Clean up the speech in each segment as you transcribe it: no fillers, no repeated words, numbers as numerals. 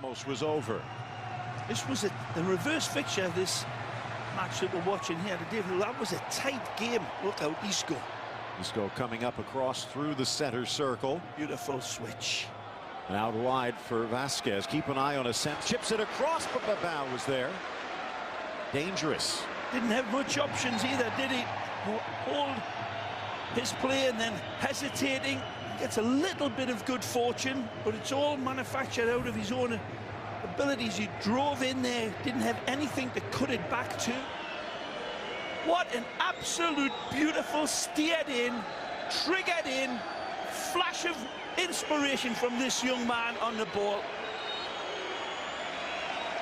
almost was over. This was a reverse fixture, this match that we're watching here today. That was a tight game. Look out, Isco. Isco coming up across through the center circle. Beautiful switch. And out wide for Vasquez. Keep an eye on Ascent. Chips it across, but Babao was there. Dangerous. Didn't have much options either, did he? Hold his play and then hesitating. Gets a little bit of good fortune, but it's all manufactured out of his own abilities. He drove in there, didn't have anything to cut it back to. What an absolute beautiful steered in, triggered in, flash of inspiration from this young man on the ball.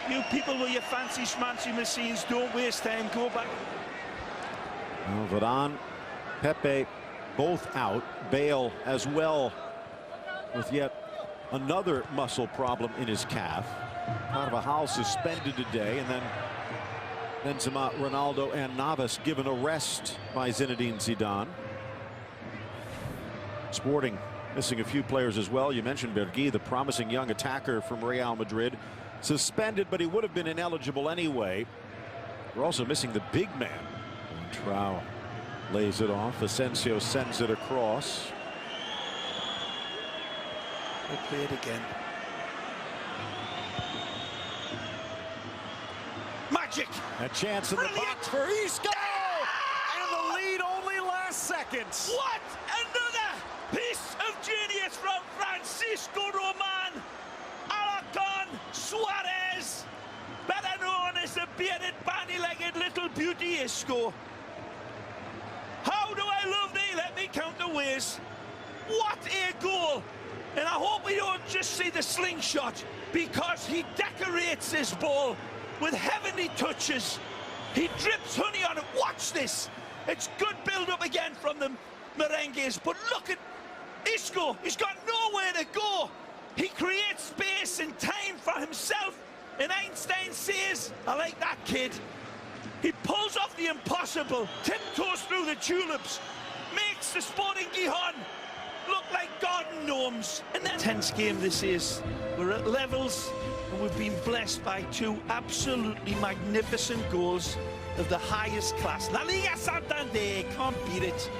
You people with your fancy schmancy machines, don't waste time, go back. Well, Varane, Pepe, both out. Bale as well, with yet another muscle problem in his calf. Carvajal suspended today, and then Benzema, Ronaldo, and Navas given a rest by Zinedine Zidane. Sporting missing a few players as well. You mentioned Bergui, the promising young attacker from Real Madrid, suspended, but he would have been ineligible anyway. We're also missing the big man. And Trau lays it off. Asensio sends it across. They play it again. Magic! A chance in the box for Isco! And the lead only last seconds. What another piece of genius from Francisco Roman. Alarcon Suarez, better known as the bearded, bandy-legged little beauty Isco. How do I love thee? Let me count the ways. What a goal! And I hope we don't just see the slingshot, because he decorates this ball with heavenly touches. He drips honey on it. Watch this. It's good build-up again from the Merengues, but look at Isco. He's got nowhere to go. He creates space and time for himself, and Einstein says, I like that kid. He pulls off the impossible, tiptoes through the tulips, makes the Sporting Gijon look like garden gnomes. And then tense game this is. We're at levels, and we've been blessed by two absolutely magnificent goals of the highest class. La Liga Santander, can't beat it.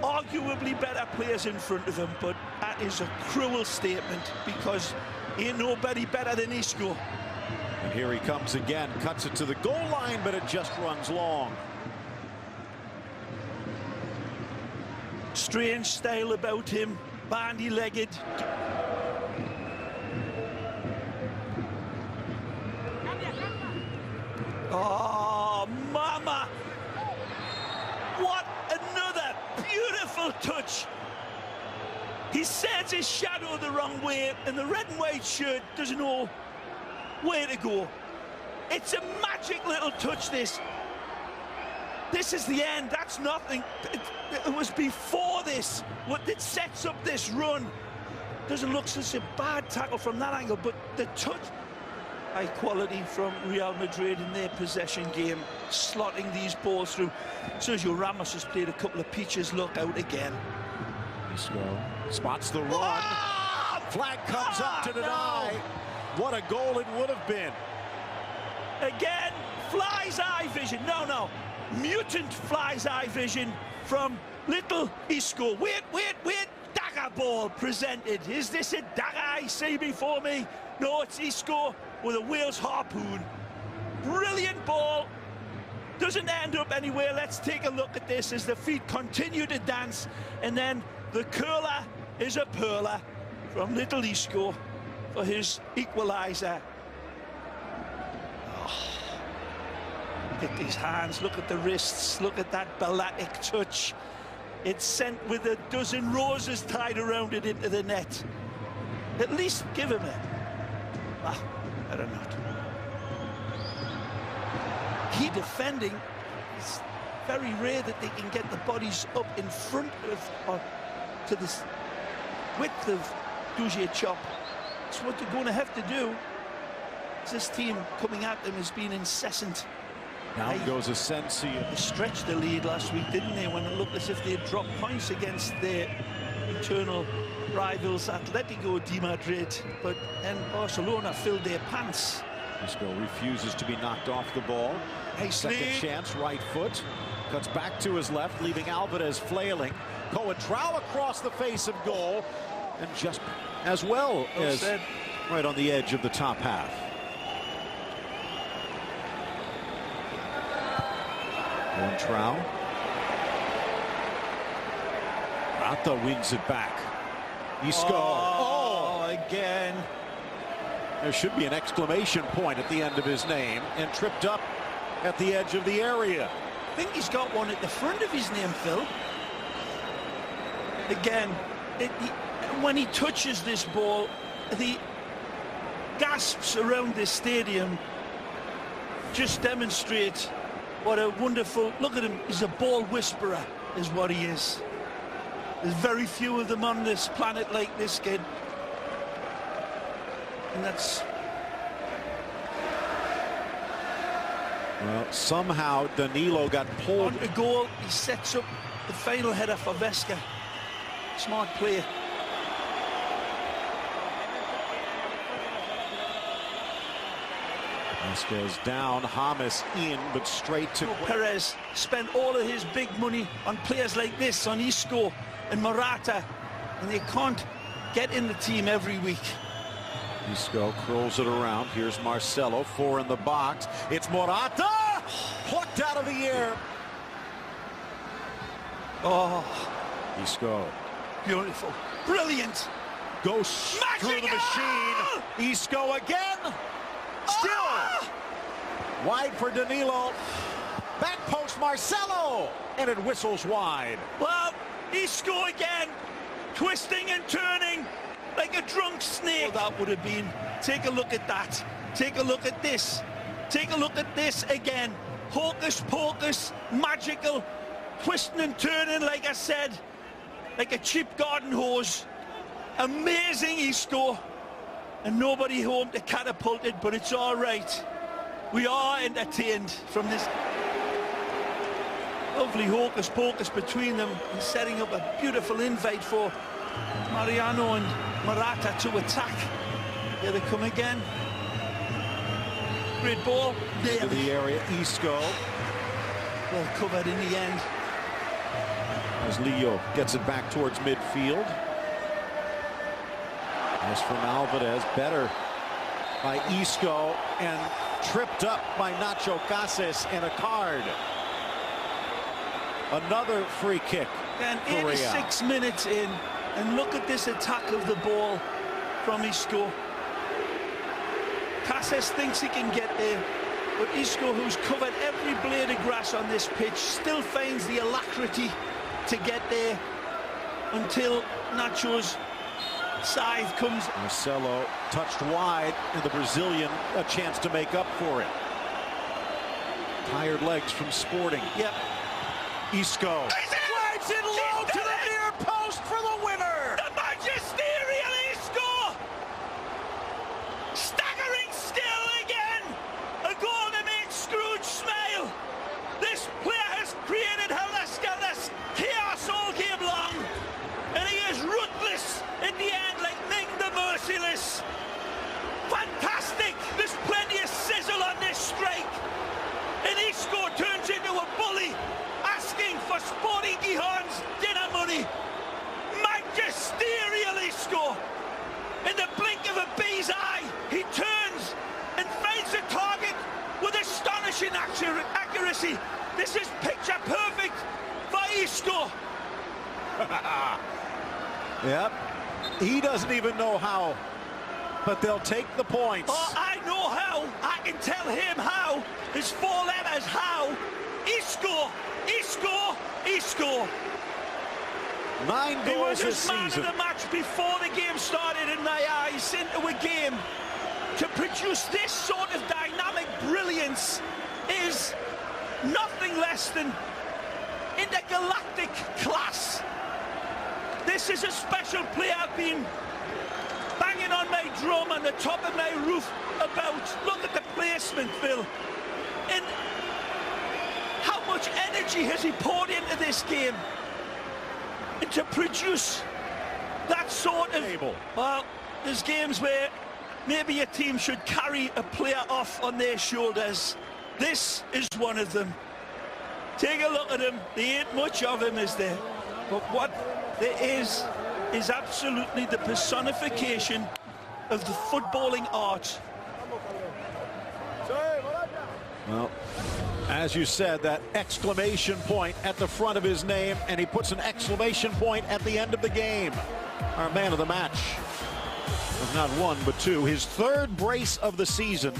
Arguably better players in front of him, but that is a cruel statement, because ain't nobody better than Isco. And here he comes again, cuts it to the goal line, but it just runs long. Strange style about him, bandy-legged. Oh, mama! What another beautiful touch. He sends his shadow the wrong way, and the red and white shirt doesn't know where to go. It's a magic little touch, this. This is the end. That's nothing. It was before this what that sets up this run. Doesn't look such a bad tackle from that angle, but the touch, high quality from Real Madrid in their possession game, slotting these balls through. Sergio Ramos has played a couple of peaches. Look out again. Isco spots the run. Flag comes up to deny. No. What a goal it would have been. Again, fly's eye vision. No. Mutant fly's eye vision from little Isco. Wait. Dagger ball presented. Is this a dagger I see before me? No, it's Isco with a Wales harpoon. Brilliant ball. Doesn't end up anywhere. Let's take a look at this as the feet continue to dance. And then the curler is a perler from little Isco for his equaliser. Look at these hands, look at the wrists, look at that balletic touch. It's sent with a dozen roses tied around it into the net. At least give him it. I don't know. Key defending. It's very rare that they can get the bodies up in front of, or to this width of Dujic Chop. That's what they're going to have to do. This team coming at them has been incessant. Down goes Asensio. They stretched the lead last week, didn't they, when it looked as if they had dropped points against their eternal rivals, Atletico de Madrid, but then Barcelona filled their pants. Isco refuses to be knocked off the ball. Second chance, right foot. Cuts back to his left, leaving Alvarez flailing. Coentrao across the face of goal. And just as well as right on the edge of the top half. Coentrao. Rata wins it back. Isco. Oh, again. There should be an exclamation point at the end of his name, and tripped up at the edge of the area. I think he's got one at the front of his name, Phil. Again, when he touches this ball, the gasps around this stadium just demonstrate what a wonderful... Look at him, he's a ball whisperer, is what he is. There's very few of them on this planet like this kid. And that's... Well, somehow Danilo got pulled. On the goal, he sets up the final header for Vesca. Smart play. Vasquez down, James in, but straight to... Perez spent all of his big money on players like this, on Isco and Morata, and they can't get in the team every week. Isco curls it around. Here's Marcelo, 4 in the box. It's Morata! Plucked out of the air. Oh. Isco. Beautiful. Brilliant. Goes through the machine. Isco again. Still. Wide for Danilo. Back post Marcelo. And it whistles wide. Well, Isco again. Twisting and turning like a drunk snake. Oh, that would have been. Take a look at that. Take a look at this. Take a look at this again. Hocus pocus. Magical. Twisting and turning, like I said. Like a cheap garden hose. Amazing Isco. And nobody home to catapult it, but it's all right. We are entertained from this. Lovely hocus pocus between them and setting up a beautiful invite for Mariano and Morata to attack. Here they come again. Great ball. Into the area, Isco. Well covered in the end. As Leo gets it back towards midfield. As from Alvarez, better by Isco, and tripped up by Nacho Cases, and a card. Another free kick. And 86 minutes in, and look at this attack of the ball from Isco. Cases thinks he can get there, but Isco, who's covered every blade of grass on this pitch, still finds the alacrity to get there until Nacho's scythe comes. Marcelo touched wide, and the Brazilian a chance to make up for it. Tired legs from Sporting. Yep. Isco. Slides it low to the near post for the winner. The magisterial Isco. Staggering skill again. A goal to make Scrooge smile. This player has created helter-skelter chaos all game long. And he is ruthless in the end, like Ming the Merciless. Fantastic. There's plenty of sizzle on this strike. And Isco turns into a bully, asking for Sporting Gijon's dinner money. Magisterial Isco. In the blink of a bee's eye, he turns and finds the target with astonishing accuracy. This is picture perfect for Isco. Yep. He doesn't even know how, but they'll take the points. Oh, I know how. I can tell him how. There's 4 letters. How. Isco. Isco. Isco. 9 goals this season. He was man of the match before the game started in my eyes, into a game. To produce this sort of dynamic brilliance is nothing less than intergalactic class. This is a special player I've been banging on my drum on the top of my roof about. Look at the placement, Phil. And how much energy has he poured into this game? And to produce that sort of... Well, there's games where maybe a team should carry a player off on their shoulders. This is one of them. Take a look at him. There ain't much of him, is there? But what there is absolutely the personification of the footballing art. Well, as you said, that exclamation point at the front of his name, and he puts an exclamation point at the end of the game. Our man of the match was not one, but two. His third brace of the season.